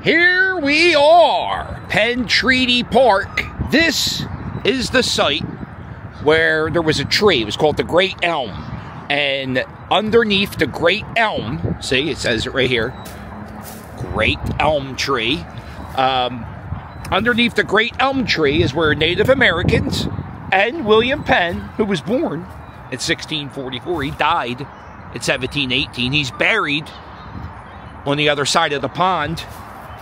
Here we are, Penn Treaty Park. This is the site where there was a tree. It was called the Great Elm. And underneath the Great Elm, see, it says it right here, Great Elm Tree. Underneath the Great Elm Tree is where Native Americans and William Penn, who was born in 1644, he died in 1718. He's buried on the other side of the pond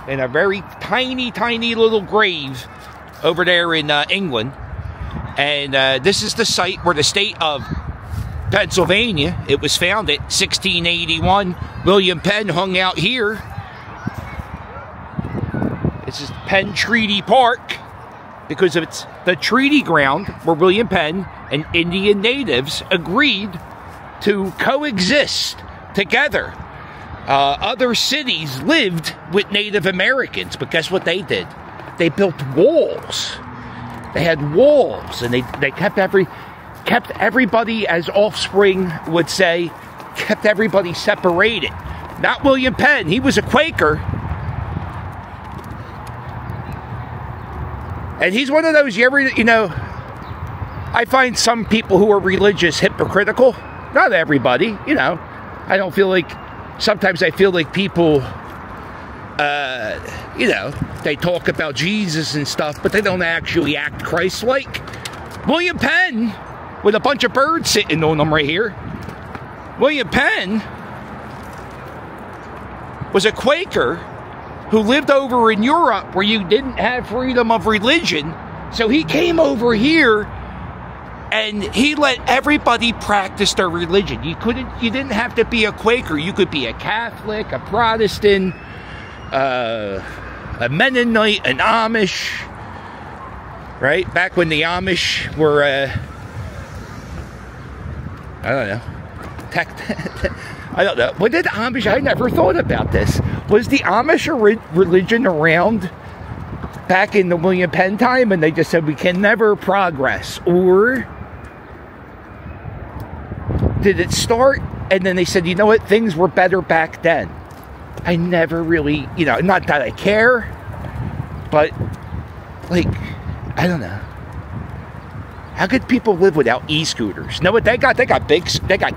in a very tiny, tiny little grave over there in England. And this is the site where the state of Pennsylvania, it was founded 1681. William Penn hung out here. This is Penn Treaty Park because it's the treaty ground where William Penn and Indian natives agreed to coexist together. Other cities lived with Native Americans, but guess what they did? They built walls. They had walls, and they kept everybody, as offspring would say, kept everybody separated. Not William Penn. He was a Quaker. And he's one of those, I find some people who are religious hypocritical. Not everybody, I don't feel like, sometimes I feel like people, they talk about Jesus and stuff, but they don't actually act Christ-like. William Penn, with a bunch of birds sitting on him right here. William Penn was a Quaker who lived over in Europe where you didn't have freedom of religion. So he came over here and he let everybody practice their religion. You didn't have to be a Quaker. You could be a Catholic, a Protestant, a Mennonite, an Amish, right? Back when the Amish were, I don't know. I don't know. What did Amish? I never thought about this. Was the Amish religion around back in the William Penn time, and they just said we can never progress? Or did it start and then they said, you know what, things were better back then? I never really, not that I care, but like, I don't know. How could people live without e-scooters? Know what they got? They got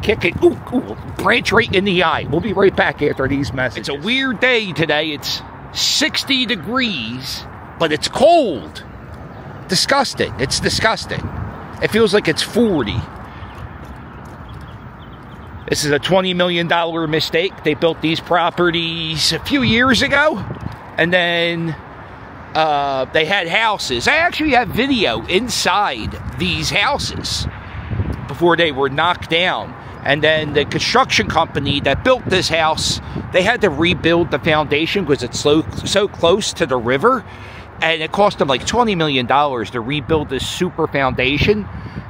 kicking. Ooh, branch right in the eye. We'll be right back after these messages. It's a weird day today. It's 60 degrees, but it's cold. Disgusting. It's disgusting. It feels like it's 40. This is a $20 million mistake. They built these properties a few years ago, and then they had houses. I actually have video inside these houses before they were knocked down. And then the construction company that built this house, they had to rebuild the foundation because it's so close to the river. And it cost them like $20 million to rebuild this super foundation.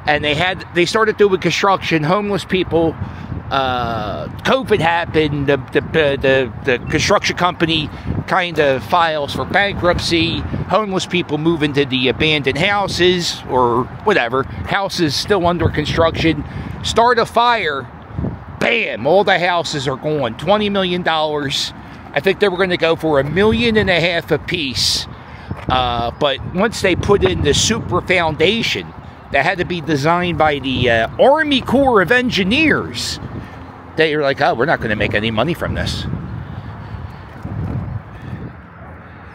And they started doing construction, homeless people. COVID happened, the construction company kind of files for bankruptcy, homeless people move into the abandoned houses or whatever, houses still under construction, start a fire, bam, all the houses are gone. $20 million. I think they were going to go for $1.5 million a piece, but once they put in the super foundation that had to be designed by the Army Corps of Engineers, they were like, oh, we're not going to make any money from this.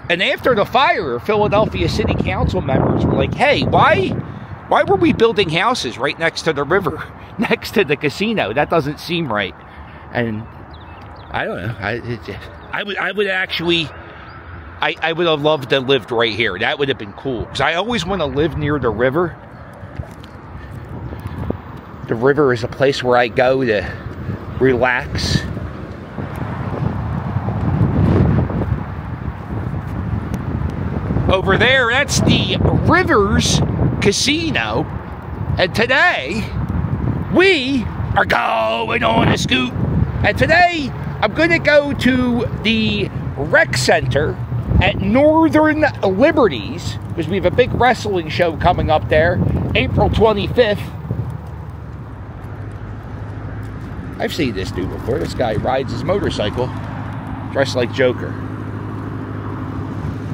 And after the fire, Philadelphia City Council members were like, hey, why were we building houses right next to the river, next to the casino? That doesn't seem right. And I don't know. I would have loved to lived right here. That would have been cool. Because I always want to live near the river. The river is a place where I go to relax. Over there, that's the Rivers Casino. And today, we are going on a scoot. And today, I'm going to go to the rec center at Northern Liberties, because we have a big wrestling show coming up there, April 25th. I've seen this dude before. This guy rides his motorcycle dressed like Joker.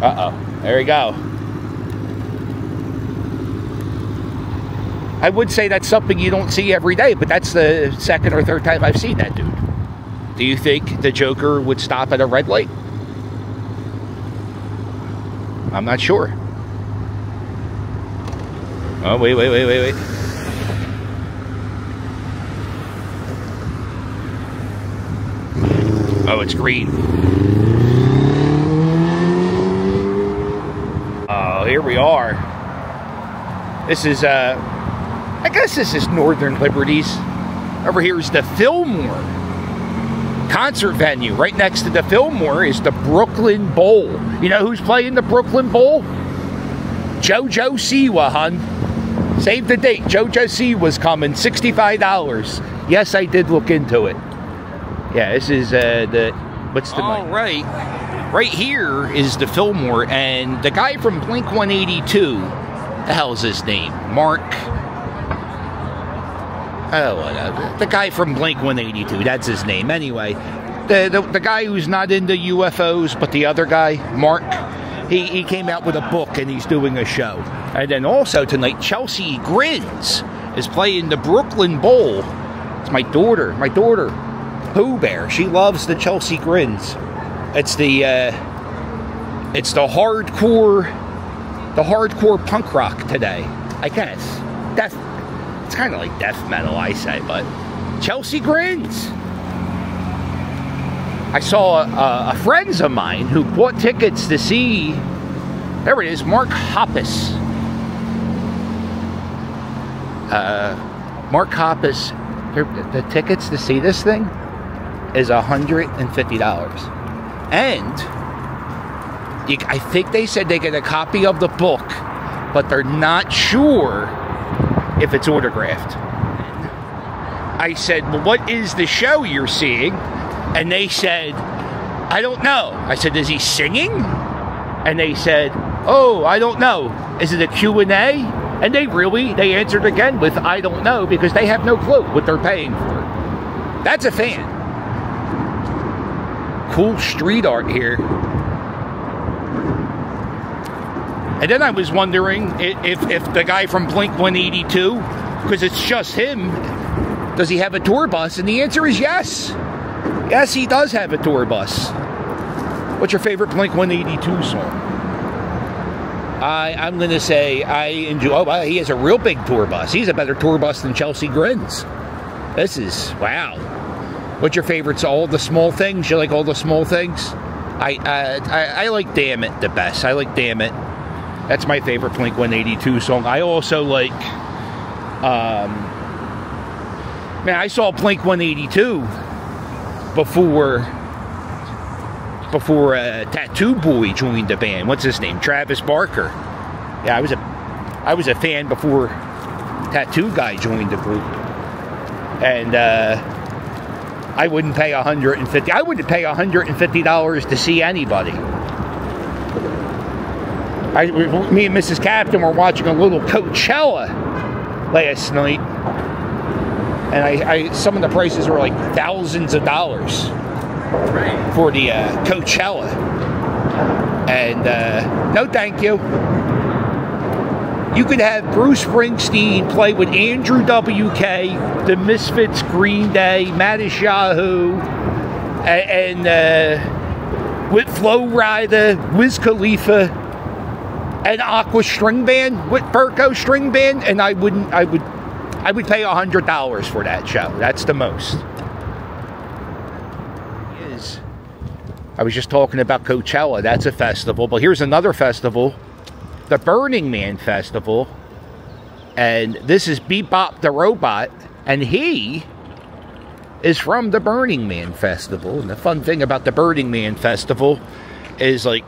Uh-oh. There we go. I would say that's something you don't see every day, but that's the second or third time I've seen that dude. Do you think the Joker would stop at a red light? I'm not sure. Oh, wait. Oh, it's green. Oh, here we are. This is, I guess this is Northern Liberties. Over here is the Fillmore concert venue. Right next to the Fillmore is the Brooklyn Bowl. You know who's playing the Brooklyn Bowl? JoJo Siwa, hun. Save the date. JoJo Siwa's coming. $65. Yes, I did look into it. Yeah, this is what's the all right. Right here is the Fillmore, and the guy from Blink 182. The hell's his name? Mark. Oh, whatever. The guy from Blink 182. That's his name. Anyway, the guy who's not into UFOs, but the other guy, Mark. He came out with a book and he's doing a show. And then also tonight, Chelsea Grins is playing the Brooklyn Bowl. It's my daughter, Pooh Bear. She loves the Chelsea Grins. It's the hardcore punk rock today, I guess. It's kind of like death metal, I say, but Chelsea Grins. I saw a friends of mine who bought tickets to see, there it is, Mark Hoppus. Mark Hoppus, the tickets to see this thing is $150. And I think they said they get a copy of the book, but they're not sure if it's autographed. I said, well, what is the show you're seeing? And they said, I don't know. I said, is he singing? And they said, oh, I don't know. Is it a Q&A? And they answered again with, I don't know, because they have no clue what they're paying for. That's a fan. Cool street art here. And then I was wondering if the guy from Blink 182, because it's just him, does he have a tour bus? And the answer is yes. Yes, he does have a tour bus. What's your favorite Blink 182 song? I'm going to say I enjoy... Oh, he has a real big tour bus. He's a better tour bus than Chelsea Grins. This is... Wow. What's your favorites? All the small things? You like all the small things? I like Damn It the best. I like Damn It. That's my favorite Blink 182 song. I also like... man, I saw Blink 182... before Tattoo Boy joined the band. What's his name? Travis Barker. Yeah, I was a fan before Tattoo Guy joined the group. And I wouldn't pay $150. I wouldn't pay $150 to see anybody. Me and Mrs. Captain were watching a little Coachella last night. And some of the prices were like thousands of dollars for the Coachella. And no thank you. You could have Bruce Springsteen play with Andrew WK, The Misfits, Green Day, Maddish Yahoo, and with Flo Rida, Wiz Khalifa, and Aqua String Band, with Burko String Band, and I would pay $100 for that show. That's the most. I was just talking about Coachella. That's a festival. But here's another festival. The Burning Man Festival. And this is Bebop the Robot. And he is from the Burning Man Festival. And the fun thing about the Burning Man Festival is like...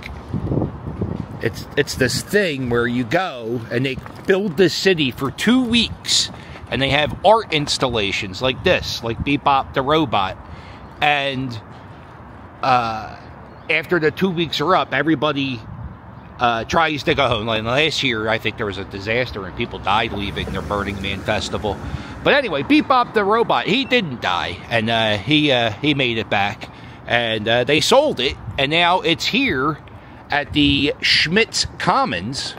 It's this thing where you go and they build this city for 2 weeks. And they have art installations like this, like Bebop the Robot. And after the 2 weeks are up, everybody tries to go home. Like last year, I think there was a disaster and people died leaving their Burning Man Festival. But anyway, Bebop the Robot, he didn't die. And he made it back. And they sold it. And now it's here at the Schmidt's Commons.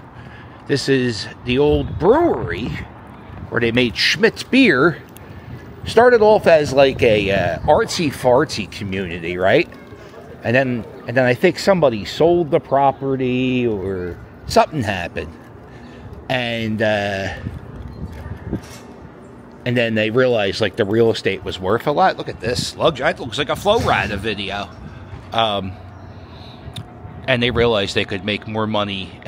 This is the old brewery where they made Schmidt's beer. Started off as like a artsy-fartsy community, right? And then I think somebody sold the property or something happened. And then they realized like the real estate was worth a lot. Look at this. That looks like a Flow Rida video. And they realized they could make more money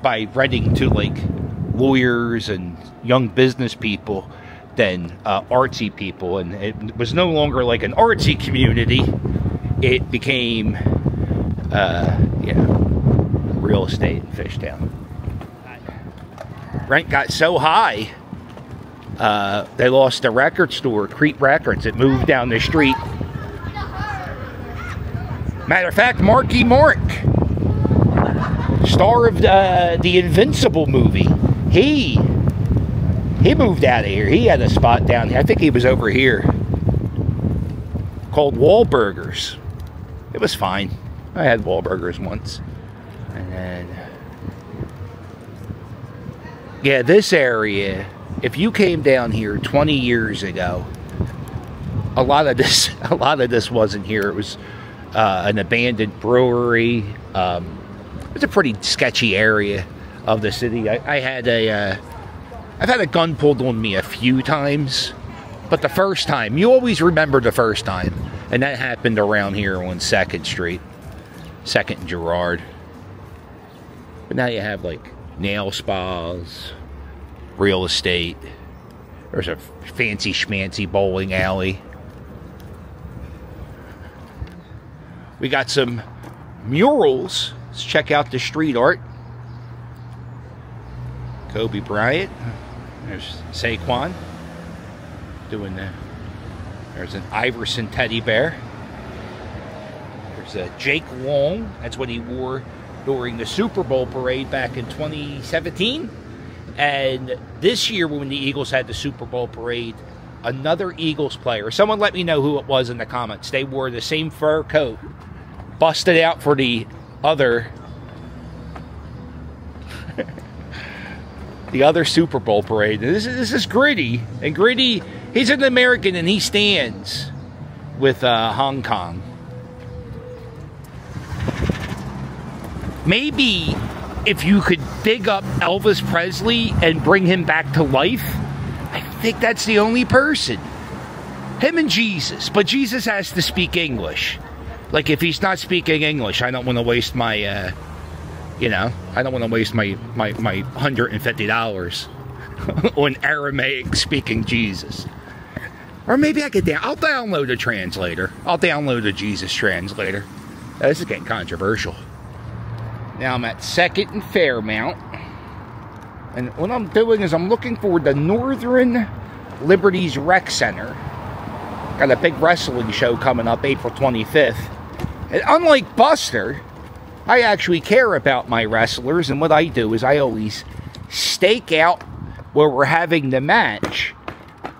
by renting to like lawyers and young business people than artsy people. And it was no longer like an artsy community. It became, real estate in Fishtown. Rent got so high, they lost the record store, Crete Records. It moved down the street. Matter of fact, Marky Mark, star of the Invincible movie, he moved out of here. He had a spot down here. I think he was over here, called Wahlburgers. It was fine. I had Wahlburgers once. And then, yeah, this area, if you came down here 20 years ago, a lot of this wasn't here. It was an abandoned brewery. It was a pretty sketchy area of the city. I've had a gun pulled on me a few times, but the first time, you always remember the first time, and that happened around here on 2nd Street, 2nd and Girard. But now you have like nail spas, real estate. There's a fancy schmancy bowling alley. We got some murals. Let's check out the street art. Kobe Bryant. There's Saquon doing the. There's an Iverson teddy bear. There's a Jake Long. That's what he wore during the Super Bowl parade back in 2017. And this year when the Eagles had the Super Bowl parade, another Eagles player, someone let me know who it was in the comments, they wore the same fur coat, busted out for the other the other Super Bowl parade. This is Gritty. And Gritty, he's an American and he stands with Hong Kong. Maybe if you could dig up Elvis Presley and bring him back to life, I think that's the only person. Him and Jesus. But Jesus has to speak English. Like, if he's not speaking English, I don't want to waste my, I don't want to waste my $150 on Aramaic speaking Jesus. Or maybe I'll download a translator. I'll download a Jesus translator. This is getting controversial. Now I'm at 2nd and Fairmount. And what I'm doing is I'm looking for the Northern Liberties Rec Center. Got a big wrestling show coming up April 25th. And unlike Buster, I actually care about my wrestlers. And what I do is I always stake out where we're having the match.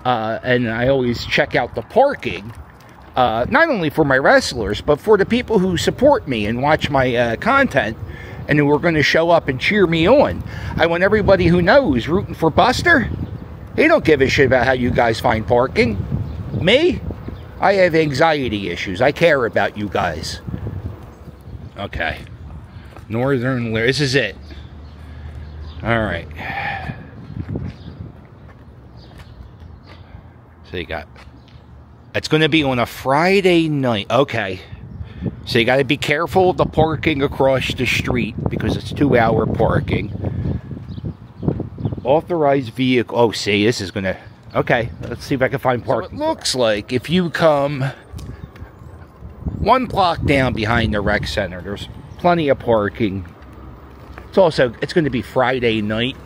And I always check out the parking. Not only for my wrestlers, but for the people who support me and watch my content. And who are going to show up and cheer me on. I want everybody who knows rooting for Buster. He don't give a shit about how you guys find parking. Me? I have anxiety issues. I care about you guys. Okay. Northern, this is it. Alright. So you got... It's going to be on a Friday night. Okay. So you got to be careful of the parking across the street because it's 2-hour parking. Authorized vehicle. Oh, see, this is going to... Okay, let's see if I can find parking. So it looks like if you come 1 block down behind the rec center, there's plenty of parking. It's going to be Friday night.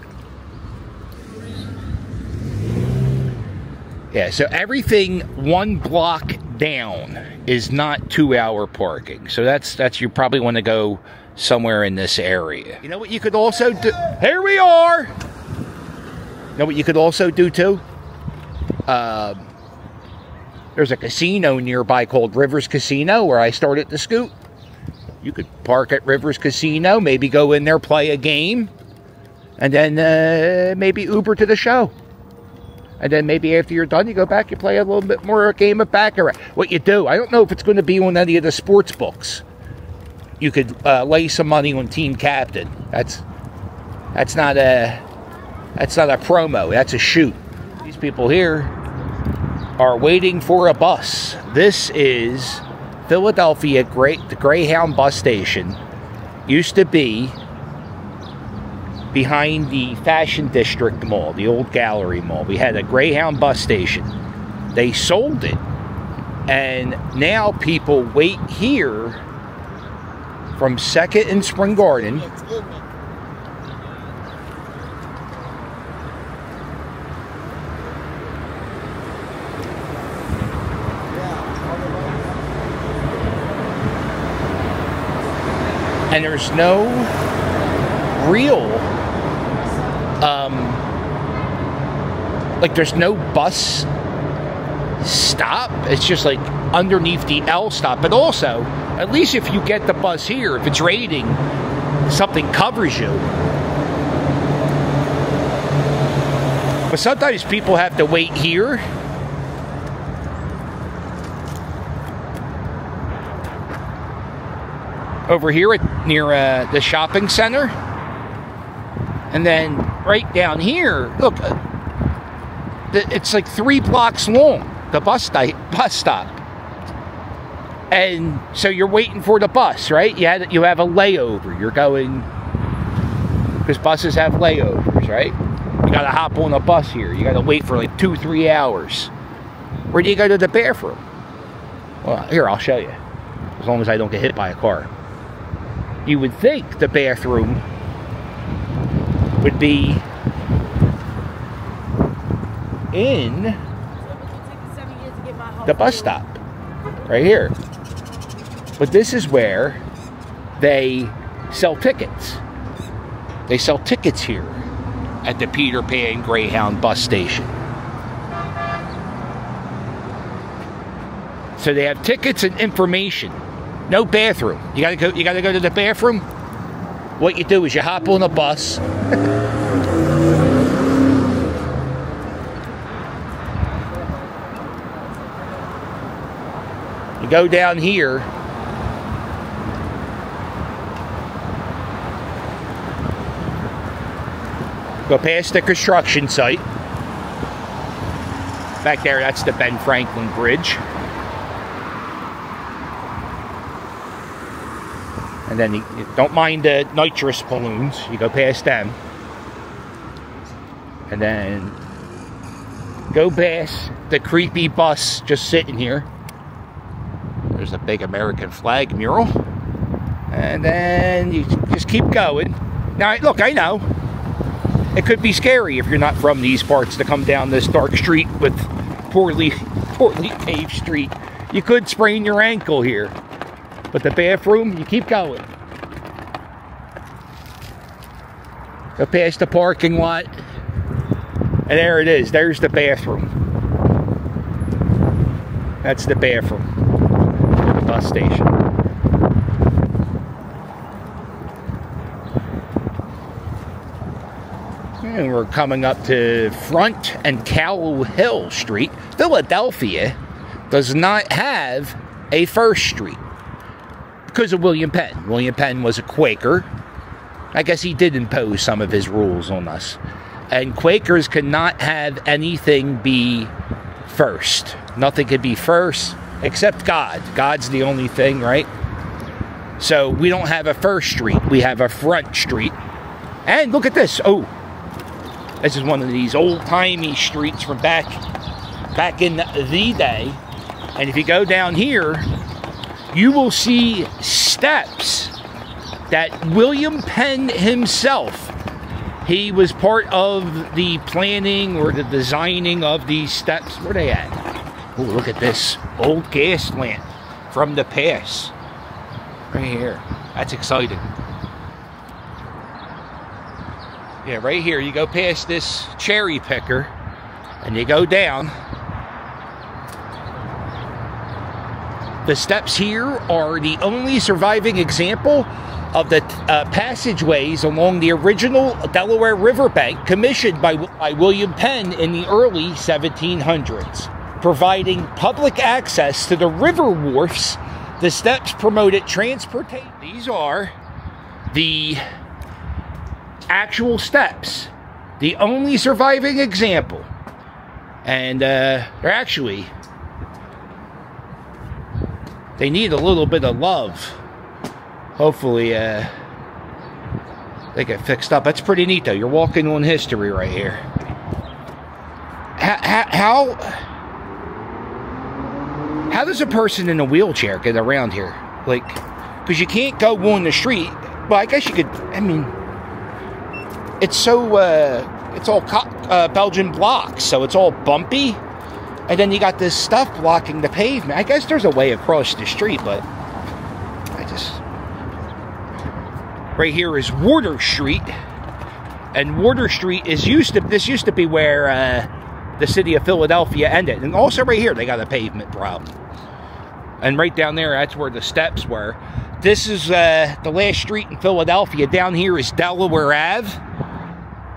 Yeah, so everything 1 block down is not 2-hour parking. So that's you probably want to go somewhere in this area. You know what you could also do? Here we are! You know what you could also do too? There's a casino nearby called Rivers Casino where I started to scoot. You could park at Rivers Casino, maybe go in there, play a game, and then maybe Uber to the show. And then maybe after you're done, you go back, you play a little bit more a game of baccarat. What you do, I don't know if it's going to be on any of the sports books. You could lay some money on Team Captain. That's not a promo. That's a shoot. These people here are waiting for a bus. This is Philadelphia, the Greyhound bus station. Used to be behind the Fashion District Mall, the old Gallery Mall. We had a Greyhound bus station. They sold it, and now people wait here from 2nd and Spring Garden and there's no real like there's no bus stop. It's just like underneath the L stop. But also, at least if you get the bus here, if it's raining, something covers you. But sometimes people have to wait here. Over here near the shopping center. And then right down here, look, it's like 3 blocks long, the bus stop. And so you're waiting for the bus, right? You have a layover. You're going, because buses have layovers, right? You got to hop on a bus here. You got to wait for like 2-3 hours. Where do you go to the bathroom? Well, here, I'll show you. As long as I don't get hit by a car. You would think the bathroom would be in the bus stop, right here. But this is where they sell tickets. They sell tickets here at the Peter Pan Greyhound bus station. So they have tickets and information. No bathroom. You gotta go to the bathroom. What you do is you hop on a bus. You go down here. Go past the construction site. Back there, that's the Ben Franklin Bridge. And then you don't mind the nitrous balloons. You go past them. And then go past the creepy bus just sitting here. There's a big American flag mural. And then you just keep going. Now, look, I know it could be scary if you're not from these parts to come down this dark street with poorly paved street. You could sprain your ankle here. But the bathroom, you keep going. Go past the parking lot. And there it is. There's the bathroom. That's the bathroom. The bus station. And we're coming up to Front and Cow Hill Street. Philadelphia does not have a First Street. Because of William Penn. William Penn was a Quaker. I guess he did impose some of his rules on us. And Quakers cannot have anything be first. Nothing could be first except God. God's the only thing, right? So we don't have a First Street. We have a Front Street. And look at this. Oh, this is one of these old-timey streets from back in the day. And if you go down here, you will see steps that William Penn himself, he was part of the planning or the designing of these steps. Where are they at? Oh, look at this old gas lamp from the past. Right here. That's exciting. Yeah, right here. You go past this cherry picker and you go down. The steps here are the only surviving example of the passageways along the original Delaware riverbank commissioned by William Penn in the early 1700s. Providing public access to the river wharfs, the steps promoted transportation. These are the actual steps, the only surviving example. And they're actually, they need a little bit of love. Hopefully they get fixed up. That's pretty neat though. You're walking on history right here. How does a person in a wheelchair get around here? Like, because you can't go on the street. Well, I guess you could, I mean, it's so, it's all Belgian blocks, so it's all bumpy. And then you got this stuff blocking the pavement. I guess there's a way across the street, but I just... Right here is Water Street. And Water Street is this used to be where the city of Philadelphia ended. And also right here, they got a pavement problem. And right down there, that's where the steps were. This is the last street in Philadelphia. Down here is Delaware Ave.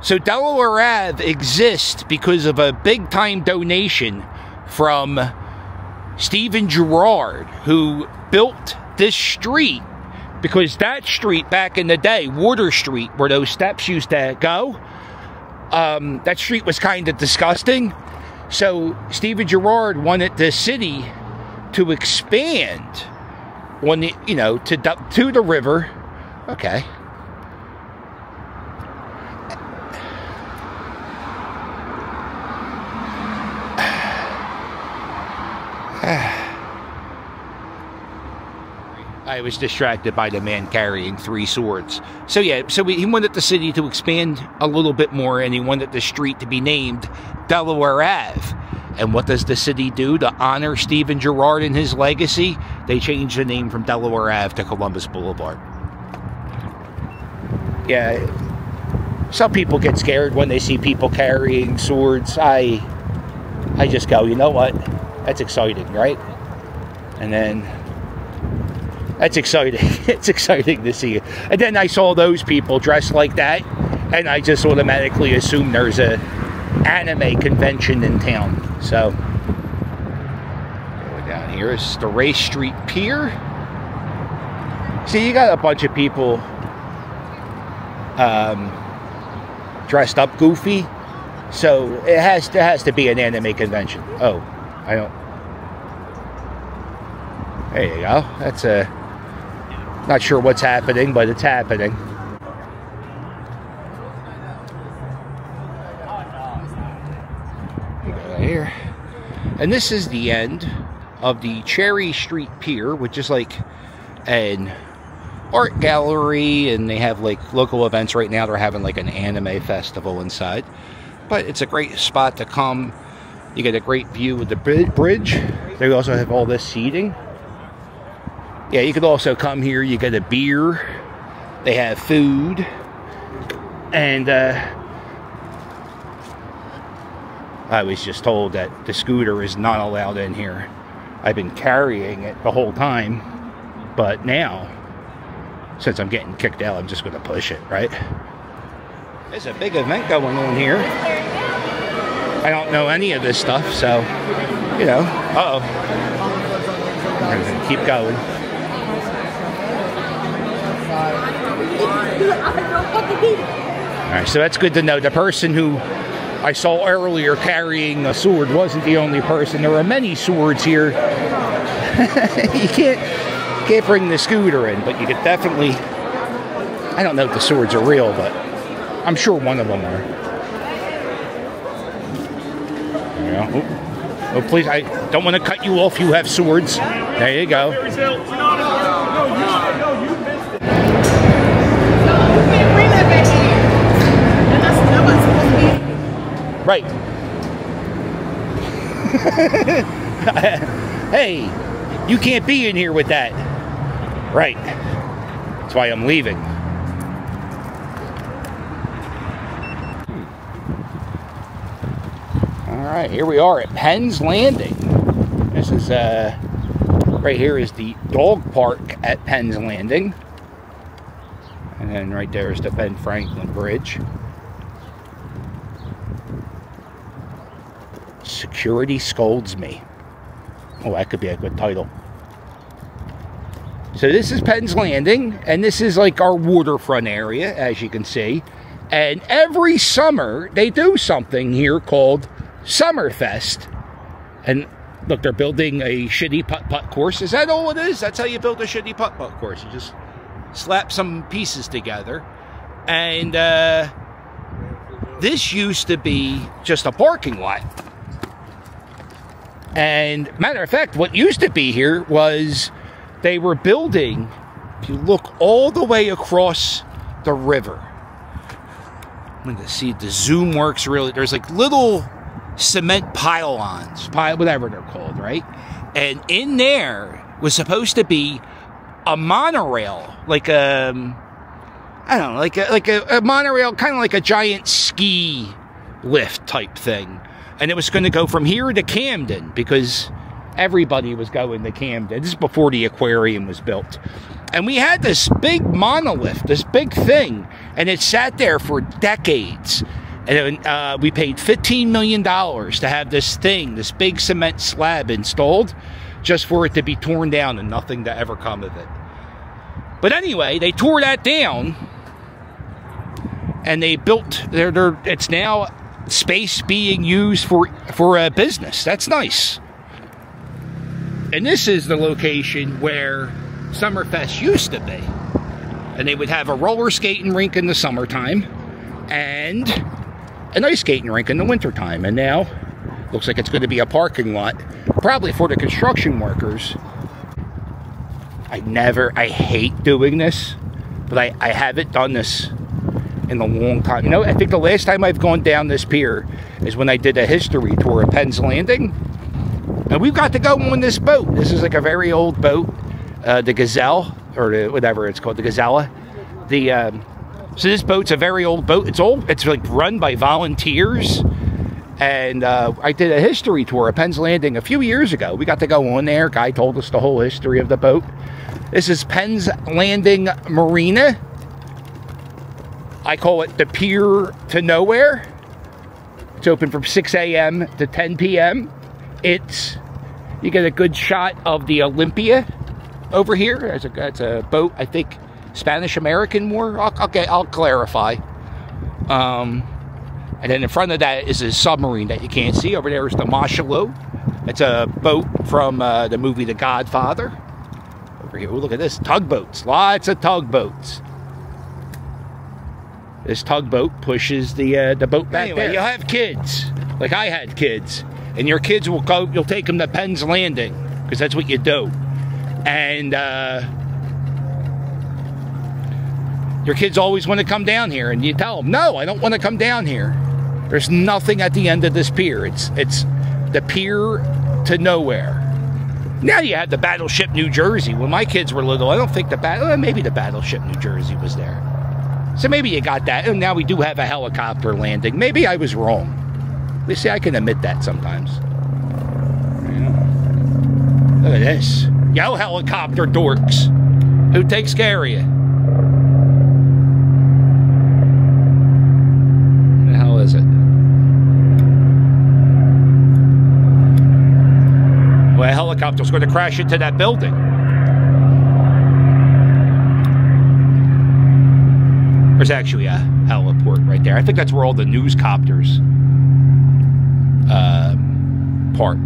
So Delaware Ave exists because of a big-time donation from Stephen Girard, who built this street. Because that street back in the day, Water Street, where those steps used to go, that street was kind of disgusting. So Stephen Girard wanted the city to expand on the, you know, to the river. Okay. I was distracted by the man carrying 3 swords. So yeah, he wanted the city to expand a little bit more, and he wanted the street to be named Delaware Ave. And what does the city do to honor Stephen Girard and his legacy? They changed the name from Delaware Ave to Columbus Boulevard. Yeah, some people get scared when they see people carrying swords. I just go, you know what? That's exciting, right? And then... That's exciting. It's exciting to see it. And then I saw those people dressed like that, and I just automatically assumed there's a anime convention in town. So, down here is the Race Street Pier. See, you got a bunch of people dressed up goofy, so it has to be an anime convention. Oh, I don't. There you go. That's a. Not sure what's happening, but it's happening. Here. And this is the end of the Cherry Street Pier, which is like an art gallery, and they have like local events right now. They're having like an anime festival inside. But it's a great spot to come. You get a great view of the bridge. They also have all this seating. Yeah, you could also come here, you get a beer, they have food, and I was just told that the scooter is not allowed in here. I've been carrying it the whole time, but now, since I'm getting kicked out, I'm just going to push it, right? There's a big event going on here. I don't know any of this stuff, so, you know, uh-oh. I'm going to keep going. Alright, so that's good to know. The person who I saw earlier carrying a sword wasn't the only person. There are many swords here. You can't bring the scooter in, but you could definitely... I don't know if the swords are real, but I'm sure one of them are. There you go. Oh, please, I don't want to cut you off. You have swords. There you go. Right. Hey, you can't be in here with that. Right. That's why I'm leaving. Alright, here we are at Penn's Landing. This is Right here is the dog park at Penn's Landing. And then right there is the Ben Franklin Bridge. Security Scolds Me. Oh, that could be a good title. So this is Penn's Landing, and this is like our waterfront area, as you can see. And every summer, they do something here called Summerfest. And look, they're building a shitty putt-putt course. Is that all it is? That's how you build a shitty putt-putt course. You just slap some pieces together. And this used to be just a parking lot. And matter of fact, what used to be here was they were building, if you look all the way across the river. I'm going to see if the zoom works really. There's like little cement pylons, whatever they're called, right? And in there was supposed to be a monorail, like a, I don't know, like a monorail, kind of like a giant ski lift type thing. And it was going to go from here to Camden because everybody was going to Camden. This is before the aquarium was built. And we had this big monolith, this big thing, and it sat there for decades. And we paid $15 million to have this thing, this big cement slab installed, just for it to be torn down and nothing to ever come of it. But anyway, they tore that down, and they built, it's now space being used for a business. That's nice. And this is the location where Summerfest used to be. And they would have a roller skating rink in the summertime and an ice skating rink in the wintertime. And now, looks like it's going to be a parking lot, probably for the construction workers. I hate doing this, but I haven't done this in a long time. You know, I think the last time I've gone down this pier is when I did a history tour of Penn's Landing. And we've got to go on this boat. This is like a very old boat, the Gazelle, or whatever it's called, the Gazella. So this boat's a very old boat. It's old. It's like run by volunteers. And I did a history tour of Penn's Landing a few years ago. We got to go on there. Guy told us the whole history of the boat. This is Penn's Landing Marina. I call it the Pier to Nowhere. It's open from 6 a.m. to 10 p.m. You get a good shot of the Olympia over here. That's a boat, I think, Spanish-American War. I'll clarify. And then in front of that is a submarine that you can't see. Over there is the Machelot. It's a boat from the movie The Godfather. Over here, ooh, look at this. Tugboats. Lots of tugboats. This tugboat pushes the boat back there. You'll have kids, like I had kids. And your kids will go, you'll take them to Penn's Landing, because that's what you do. And your kids always want to come down here, and you tell them, no, I don't want to come down here. There's nothing at the end of this pier. It's the Pier to Nowhere. Now you have the Battleship New Jersey. When my kids were little, I don't think maybe the Battleship New Jersey was there. So maybe you got that. And now we do have a helicopter landing. Maybe I was wrong. You see, I can admit that sometimes. Yeah. Look at this. Yo, helicopter dorks. Who takes care of you? What the hell is it? Well, a helicopter's going to crash into that building. There's actually a heliport right there. I think that's where all the newscopters park.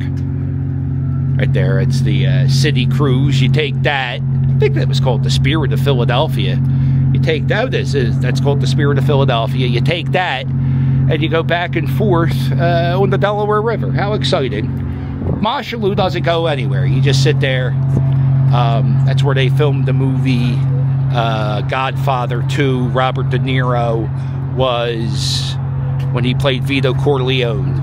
Right there, it's the city cruise. You take that. I think that was called the Spirit of Philadelphia. You take that. That's called the Spirit of Philadelphia. You take that, and you go back and forth on the Delaware River. How exciting! Machelot doesn't go anywhere. You just sit there. That's where they filmed the movie Godfather 2. Robert De Niro was when he played Vito Corleone.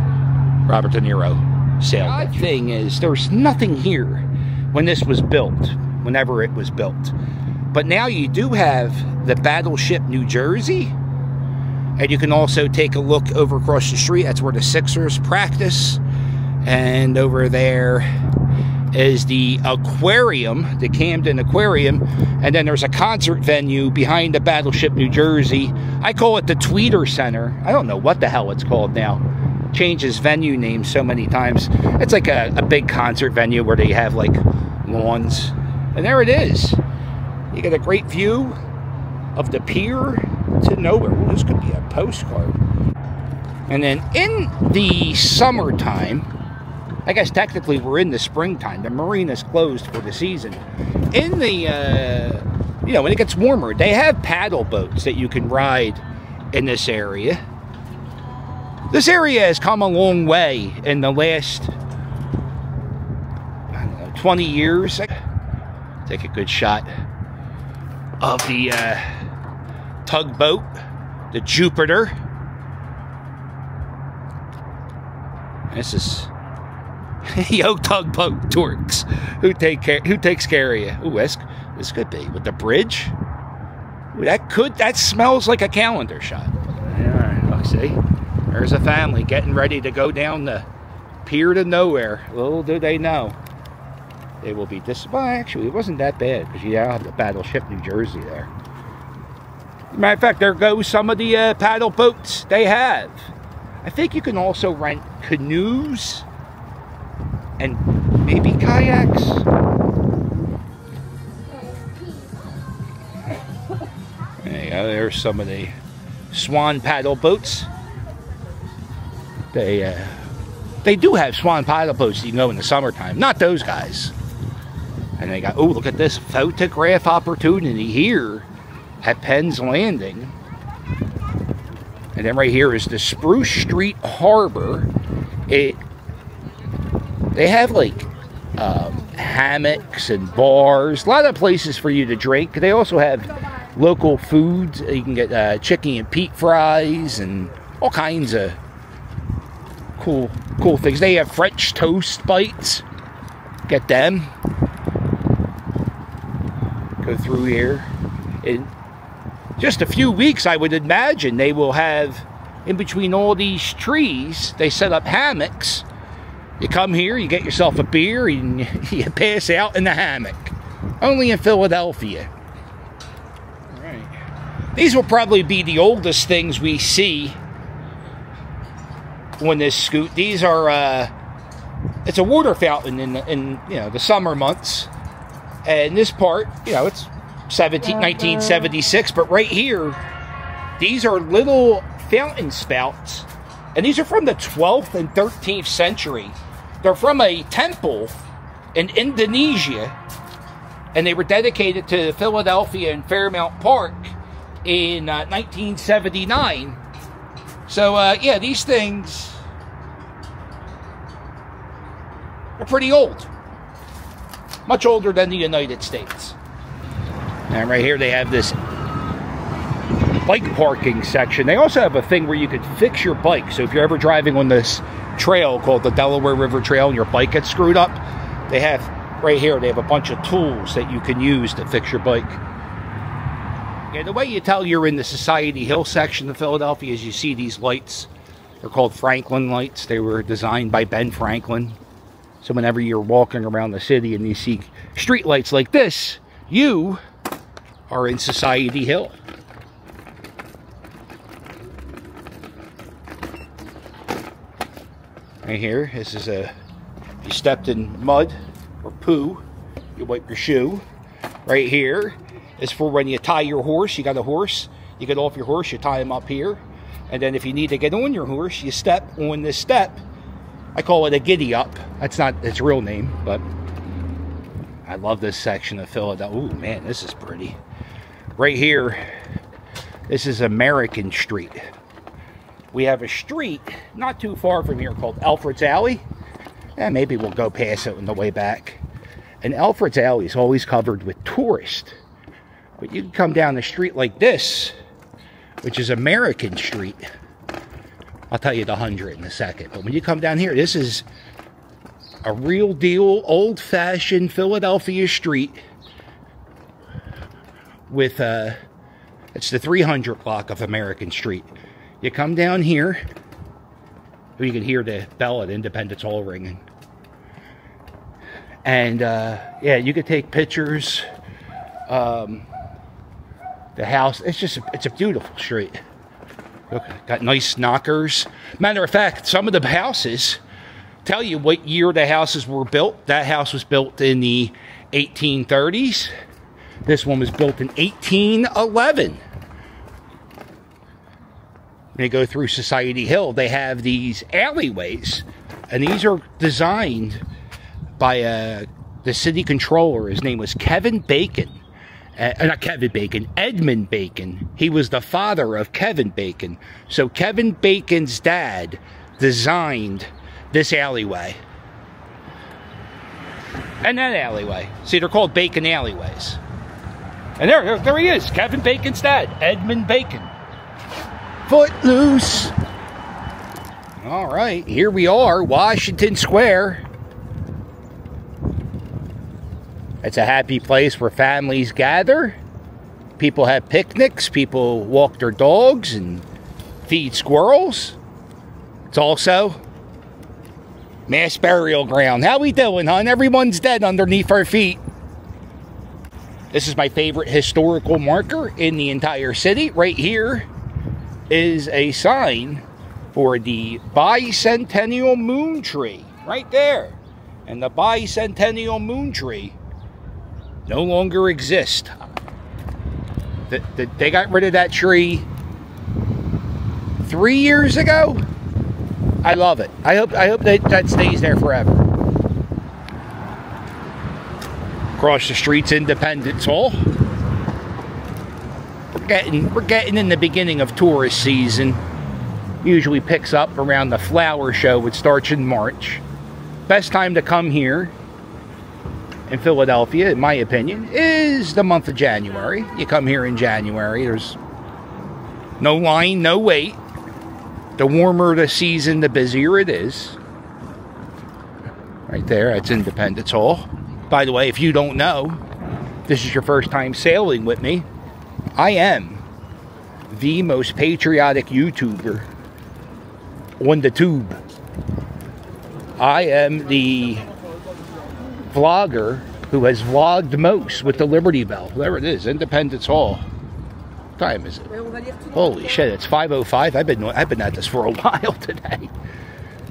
Robert De Niro sailed. The thing is, there was nothing here when this was built, whenever it was built. But now you do have the Battleship New Jersey, and you can also take a look over across the street. That's where the Sixers practice. And over there is the aquarium, the Camden Aquarium, and then there's a concert venue behind the Battleship New Jersey. I call it the Tweeter Center. I don't know what the hell it's called now. Changes venue names so many times. It's like a big concert venue where they have like lawns. And there it is. You get a great view of the pier to nowhere. Well, this could be a postcard. And then in the summertime, I guess technically we're in the springtime. The marina's closed for the season. In the, you know, when it gets warmer, they have paddle boats that you can ride in this area. This area has come a long way in the last, I don't know, 20 years. Take a good shot of the tugboat, the Jupiter. This is yo tugboat dorks. Who takes care of you? Ooh, this could be with the bridge. Ooh, that smells like a calendar shot. All right, look, see, there's a family getting ready to go down the pier to nowhere. Little do they know, they will be well, actually, it wasn't that bad because you now have the Battleship New Jersey there. Matter of fact, there goes some of the paddle boats they have. I think you can also rent canoes and maybe kayaks. There you go. There's some of the swan paddle boats. They do have swan paddle boats that you can go in the summertime. Not those guys. And they got, oh, look at this photograph opportunity here at Penn's Landing. And then right here is the Spruce Street Harbor. They have like hammocks and bars, a lot of places for you to drink. They also have local foods. You can get chicken and Pete fries and all kinds of cool things. They have French toast bites. Get them. Go through here. In just a few weeks, I would imagine they will have, in between all these trees, they set up hammocks. You come here, you get yourself a beer, and you pass out in the hammock. Only in Philadelphia. All right. These will probably be the oldest things we see on this scoot. These are, it's a water fountain in you know, the summer months. And this part, you know, it's 1976, but right here, these are little fountain spouts, and these are from the 12th and 13th century. They're from a temple in Indonesia, and they were dedicated to Philadelphia and Fairmount Park in 1979. So, yeah, these things are pretty old. Much older than the United States. And right here they have this bike parking section. They also have a thing where you could fix your bike. So if you're ever driving on this trail called the Delaware River Trail and your bike gets screwed up, they have, right here, they have a bunch of tools that you can use to fix your bike. Yeah, the way you tell you're in the Society Hill section of Philadelphia is you see these lights. They're called Franklin lights. They were designed by Ben Franklin. So whenever you're walking around the city and you see street lights like this, you are in Society Hill. Right here, this is if you stepped in mud or poo, you wipe your shoe. Right here is for when you tie your horse. You got a horse, you get off your horse, you tie him up here. And then if you need to get on your horse, you step on this step. I call it a giddy up. That's not its real name, but I love this section of Philadelphia. Oh man, this is pretty. Right here, this is American Street. We have a street not too far from here called Alfred's Alley. And maybe we'll go past it on the way back. And Alfred's Alley is always covered with tourists. But you can come down the street like this, which is American Street. I'll tell you the 100 in a second. But when you come down here, this is a real deal, old-fashioned Philadelphia street with, it's the 300 block of American Street. You come down here, you can hear the bell at Independence Hall ringing. And yeah, you could take pictures. The house, it's a beautiful street. Look, got nice knockers. Matter of fact, some of the houses tell you what year the houses were built. That house was built in the 1830s. This one was built in 1811. When you go through Society Hill, they have these alleyways, and these are designed by the city controller. His name was Kevin Bacon. Not Kevin Bacon, Edmund Bacon. He was the father of Kevin Bacon. So Kevin Bacon's dad designed this alleyway. And that alleyway. See, they're called Bacon alleyways. And there he is, Kevin Bacon's dad, Edmund Bacon. Footloose. All right, here we are, Washington Square. It's a happy place where families gather. People have picnics. People walk their dogs and feed squirrels. It's also mass burial ground. How we doing, hon? Everyone's dead underneath our feet. This is my favorite historical marker in the entire city. Right here is a sign for the bicentennial moon tree. Right there. And the bicentennial moon tree no longer exist. They got rid of that tree 3 years ago. I love it. I hope that stays there forever. Across the street's Independence Hall. We're getting in the beginning of tourist season. Usually picks up around the flower show, which starts in March. Best time to come here in Philadelphia, in my opinion, is the month of January. You come here in January, there's no line, no wait. The warmer the season, the busier it is. Right there, that's Independence Hall. By the way, if you don't know, this is your first time sailing with me, I am the most patriotic YouTuber on the tube. I am the vlogger who has vlogged most with the Liberty Bell. There it is, Independence Hall. What time is it? Holy shit, it's 5:05. I've been at this for a while today.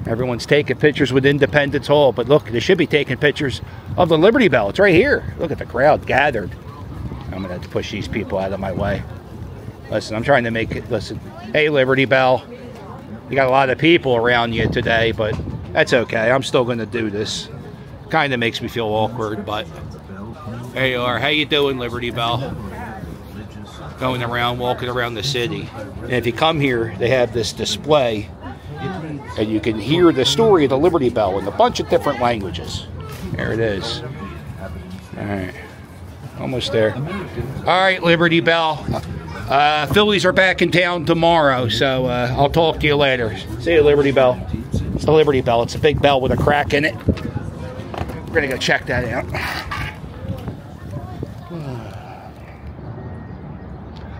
Everyone's taking pictures with Independence Hall, but look, they should be taking pictures of the Liberty Bell. It's right here. Look at the crowd gathered. I'm gonna have to push these people out of my way. Listen, I'm trying to make it, listen. Hey, Liberty Bell. You got a lot of people around you today, but that's okay. I'm still gonna do this. Kind of makes me feel awkward, but there you are. How you doing, Liberty Bell? Going around, walking around the city. And if you come here, they have this display, and you can hear the story of the Liberty Bell in a bunch of different languages. There it is. All right, almost there. All right, Liberty Bell. Phillies are back in town tomorrow, so I'll talk to you later. See you, Liberty Bell. It's the Liberty Bell. It's a big bell with a crack in it. We're gonna go check that out.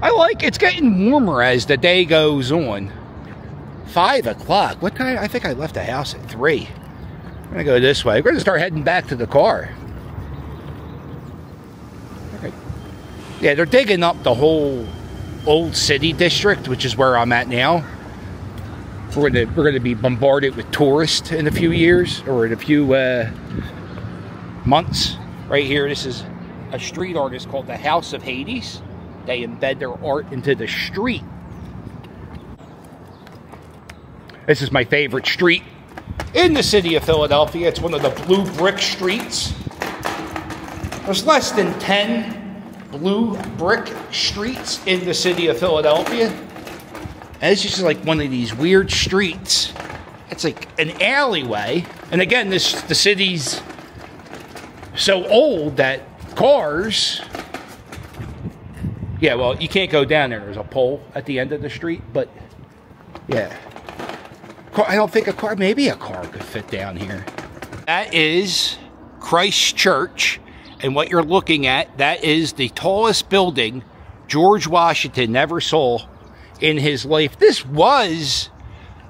I like it's getting warmer as the day goes on. 5 o'clock. What time? I think I left the house at 3. I'm gonna go this way. We're gonna start heading back to the car. Okay. Yeah, they're digging up the whole old city district, which is where I'm at now. We're gonna be bombarded with tourists in a few years, or in a few months. Right here, this is a street artist called the House of Hades. They embed their art into the street. This is my favorite street in the city of Philadelphia. It's one of the blue brick streets. There's less than 10 blue brick streets in the city of Philadelphia. And it's just like one of these weird streets. It's like an alleyway. And again, the city's so old that cars... Yeah, well, you can't go down there. There's a pole at the end of the street, but yeah. I don't think a car, maybe a car could fit down here. That is Christ Church, and what you're looking at, that is the tallest building George Washington ever saw in his life. This was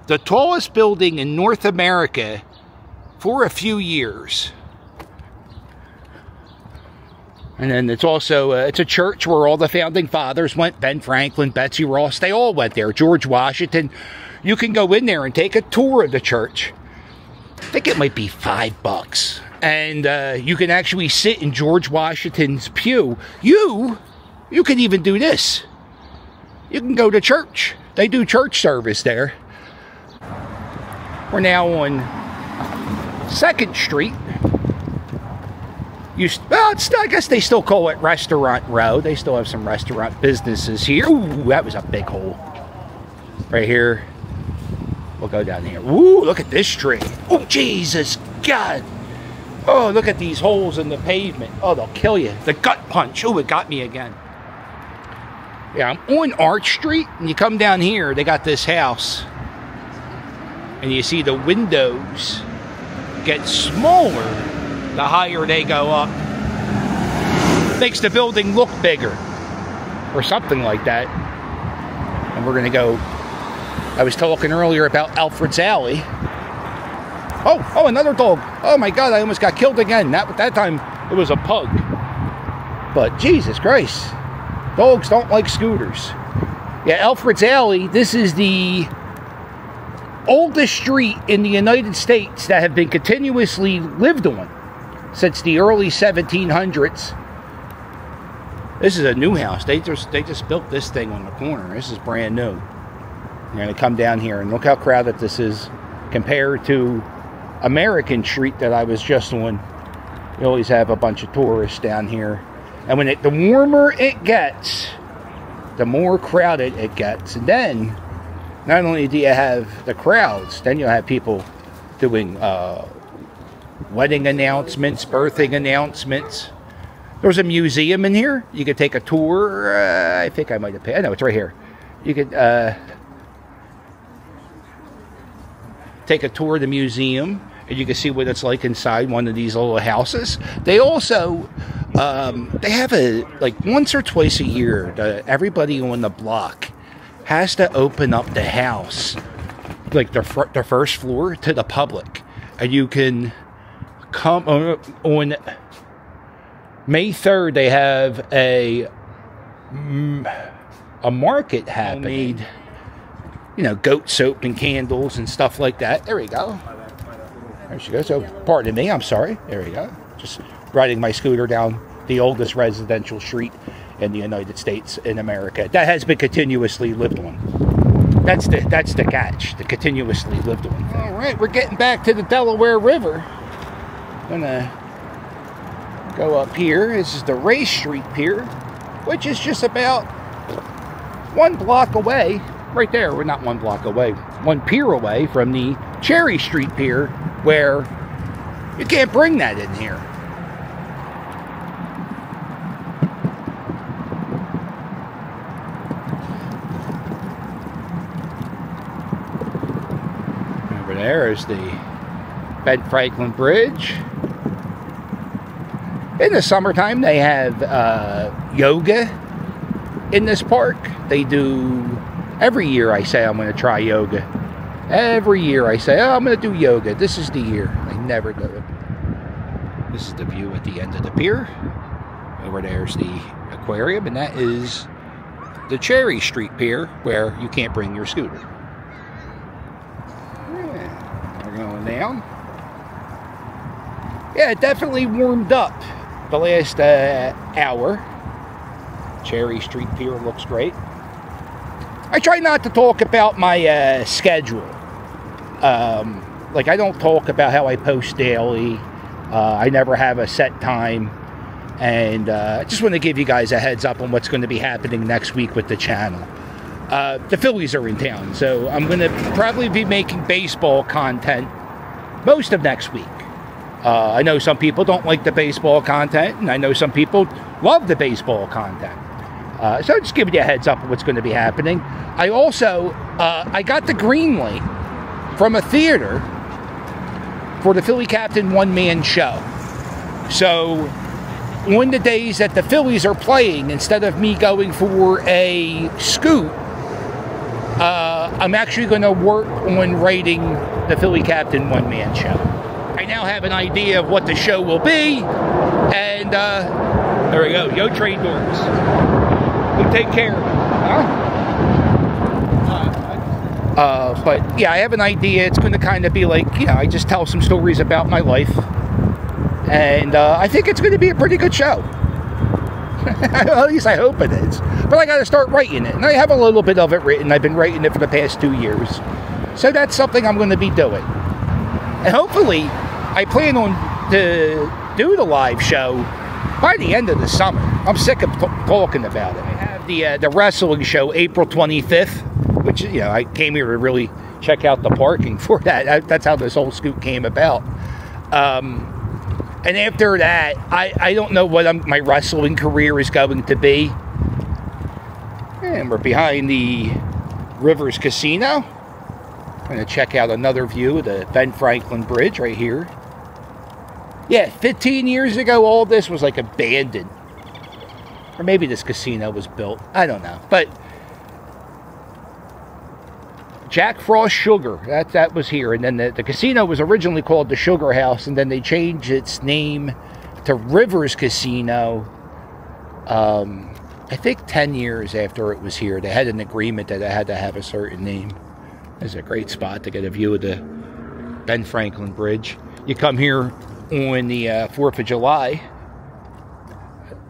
the tallest building in North America for a few years. And then it's also, it's a church where all the founding fathers went. Ben Franklin, Betsy Ross, they all went there. George Washington. You can go in there and take a tour of the church. I think it might be $5. And you can actually sit in George Washington's pew. You can even do this. You can go to church. They do church service there. We're now on 2nd Street. Well, I guess they still call it Restaurant Row. They still have some restaurant businesses here. Ooh, that was a big hole. Right here. We'll go down here. Ooh, look at this tree. Oh, Jesus, God. Oh, look at these holes in the pavement. Oh, they'll kill you. The gut punch. Oh, it got me again. Yeah, I'm on Arch Street, and you come down here, they got this house. And you see the windows get smaller the higher they go up. Makes the building look bigger. Or something like that. And we're going to go... I was talking earlier about Alfred's Alley. Oh, another dog. Oh my God, I almost got killed again. That time, it was a pug. But Jesus Christ. Dogs don't like scooters. Yeah, Alfred's Alley, this is the oldest street in the United States that have been continuously lived on since the early 1700s. This is a new house. They just built this thing on the corner. This is brand new. You're going to come down here and look how crowded this is compared to American Street that I was just on. You always have a bunch of tourists down here. And when the warmer it gets, the more crowded it gets. And then, not only do you have the crowds, then you'll have people doing wedding announcements, birthing announcements. There's a museum in here. You could take a tour. I think I might have paid. I know, it's right here. You could take a tour of the museum, and you can see what it's like inside one of these little houses. They also, they have like once or twice a year, everybody on the block has to open up the house, like the first floor, to the public. And you can come on May 3rd, they have a market happening. Made, you know, goat soap and candles and stuff like that. There we go. There she goes. So, pardon me, I'm sorry. There we go. Just riding my scooter down the oldest residential street in the United States in America. That has been continuously lived on. That's the catch. The continuously lived on. All right, we're getting back to the Delaware River. Gonna go up here. This is the Race Street Pier, which is just about 1 block away. Right there, we're not 1 block away. 1 pier away from the Cherry Street Pier, where you can't bring that in here. Over there is the Ben Franklin Bridge. In the summertime, they have yoga in this park. They do, every year I say I'm going to try yoga. Every year I say, oh, I'm going to do yoga. This is the year. I never do it. This is the view at the end of the pier. Over there's the aquarium, and that is the Cherry Street Pier, where you can't bring your scooter. Yeah, we're going down. Yeah, it definitely warmed up the last hour. Cherry Street Pier looks great. I try not to talk about my schedule. Like, I don't talk about how I post daily. I never have a set time. And I just want to give you guys a heads up on what's going to be happening next week with the channel. The Phillies are in town, so I'm going to probably be making baseball content most of next week. I know some people don't like the baseball content, and I know some people love the baseball content. So just giving you a heads up on what's going to be happening. I also, I got the green light from a theater for the Philly Captain one-man show. So, on the days that the Phillies are playing, instead of me going for a scoot, I'm actually going to work on writing the Philly Captain one-man show. I now have an idea of what the show will be, and There we go. Yo, trade dorks. You take care. But yeah, I have an idea. It's going to kind of be like, you know, I just tell some stories about my life. And I think it's going to be a pretty good show. At least I hope it is. But I got to start writing it. And I have a little bit of it written. I've been writing it for the past 2 years. So that's something I'm going to be doing. And hopefully, I plan on to do the live show by the end of the summer. I'm sick of talking about it. I have the wrestling show April 25th, which, you know, I came here to really check out the parking for that. That's how this whole scoop came about. And after that, I don't know what my wrestling career is going to be. And we're behind the Rivers Casino. I'm going to check out another view of the Ben Franklin Bridge right here. Yeah, 15 years ago, all this was like abandoned. Or maybe this casino was built. I don't know. But Jack Frost Sugar, that was here. And then the casino was originally called the Sugar House, and then they changed its name to Rivers Casino, I think 10 years after it was here. They had an agreement that it had to have a certain name. It's a great spot to get a view of the Ben Franklin Bridge. You come here on the 4th of July,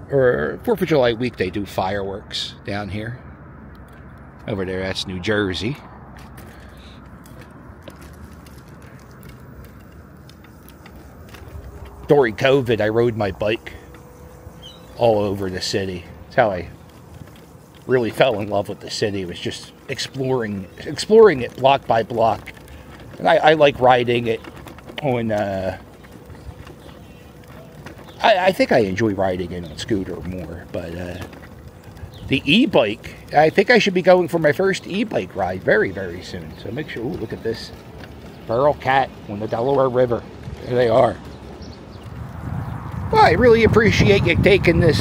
or 4th of July week, they do fireworks down here. Over there, that's New Jersey. During COVID, I rode my bike all over the city. That's how I really fell in love with the city. It was just exploring it block by block. And I like riding it on, I think I enjoy riding it on scooter more, but the e-bike, I think I should be going for my first e-bike ride very, very soon. So make sure, ooh, look at this. Feral cat on the Delaware River. There they are. Well, I really appreciate you taking this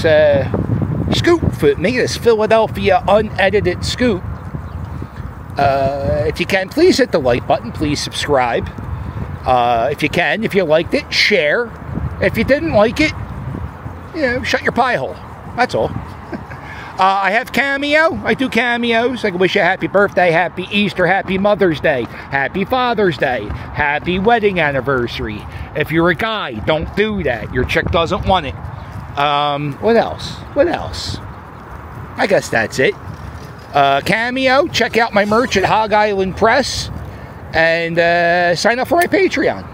scoop with me, this Philadelphia unedited scoop. If you can, please hit the like button. Please subscribe. If you can, if you liked it, share. If you didn't like it, you know, shut your pie hole. That's all. I have Cameo. I do cameos. I can wish you a happy birthday, happy Easter, happy Mother's Day, happy Father's Day, happy wedding anniversary. If you're a guy, don't do that. Your chick doesn't want it. What else? What else? I guess that's it. Cameo. Check out my merch at Hog Island Press. And sign up for my Patreon.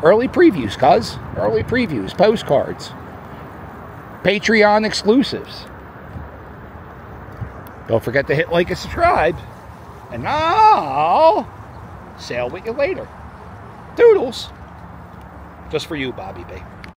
Early previews, cuz. Early previews. Postcards. Patreon exclusives. Don't forget to hit like and subscribe. And I'll sail with you later. Doodles. Just for you, Bobby B.